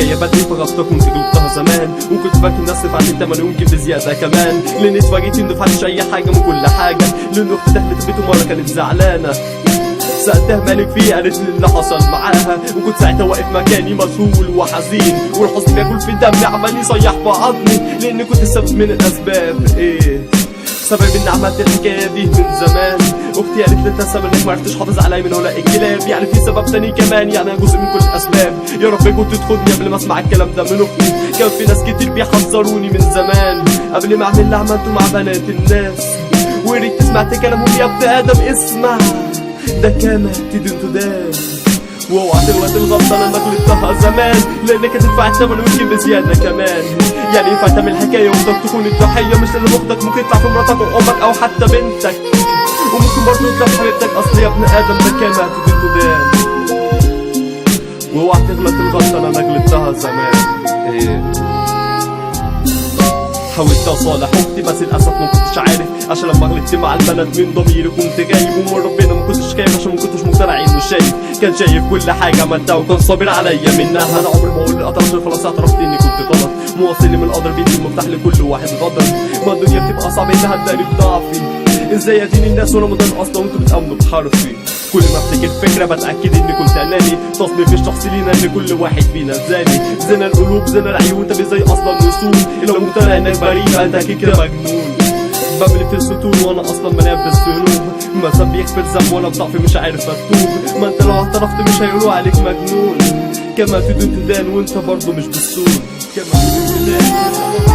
الحكايه بدري فغلطه كنت غلطتها زمان، وكنت فاكر نفسي بعدين تمن يمكن بزياده كمان، لاني اتفاجئت انه مفهمش اي حاجه من كل حاجه، لان اختي دخلت بيته مره كانت زعلانه، سألتها مالك فيه قالت لي اللي حصل معاها، وكنت ساعتها واقف مكاني مسؤول وحزين، والحزن بياكل في دمي عمال يصيح في عظمي، لان كنت السبب من الاسباب. سبب اني عملت الحكايه دي من زمان، اختي قالت لي تسبب انك معرفتش حافظ عليا من هؤلاء الكلاب، يعني في سبب تاني كمان، يعني انا جزء من كل الاسباب. يا رب كنت تاخدني قبل ما اسمع الكلام ده من اختي، كان في ناس كتير بيحذروني من زمان قبل ما اعمل اللي عملته مع بنات الناس، وريت سمعت كلامهم يا ابن ادم اسمع ده كما تدين تدان، واوعى تغلط الغلطه انا غلطتها زمان، لانك هتدفع الثمن ويمكن بزياده كمان. يعني ينفع تعمل حكايه واختك تكون الضحيه، مش لازم اختك ممكن يطلع في مراتك وامك او حتى بنتك، وممكن برضه يطلع في حبيبتك، اصل يا ابن ادم ده كما تدين تدان، واوعى تغلط الغلطه انا غلطتها زمان. حاولت اصالح اختي بس للاسف ما كنتش عارف، عشان لما غلطت مع البنات من ضميري كنت جايب، ومن ربنا ما كنتش خايف عشان ما كنتش مقتنع انه شايف، كان شايف كل حاجه عملتها وكان صابر عليا منها. انا عمري ما اقول للقدر خلاص اعترفت اني كنت غلط، موصل لي من القدر بيدي المفتاح لكل واحد غدر، ما الدنيا بتبقى صعبه انها تداري بضعفي، ازاي ادين الناس وانا مضان اصلا وانتوا بتامنوا بحرفي. كل ما افتكر فكره بتاكد اني كنت اناني، تصنيف الشخص لينا ان كل واحد فينا زاني، زنا القلوب زنا العيون، طب ازاي اصلا نصوم لو مقتنع انك بريء انت اكيد كده مجنون. ببلي في السطور وانا اصلا بنام في الذنوب، مثلا بيغفر ذنب وانا بضعفي مش عارف اتوب، ما انت لو اعترفت مش هيقولوا عليك مجنون، كما تدين تدان وانت برضه مش بالسود، كما تدين تدان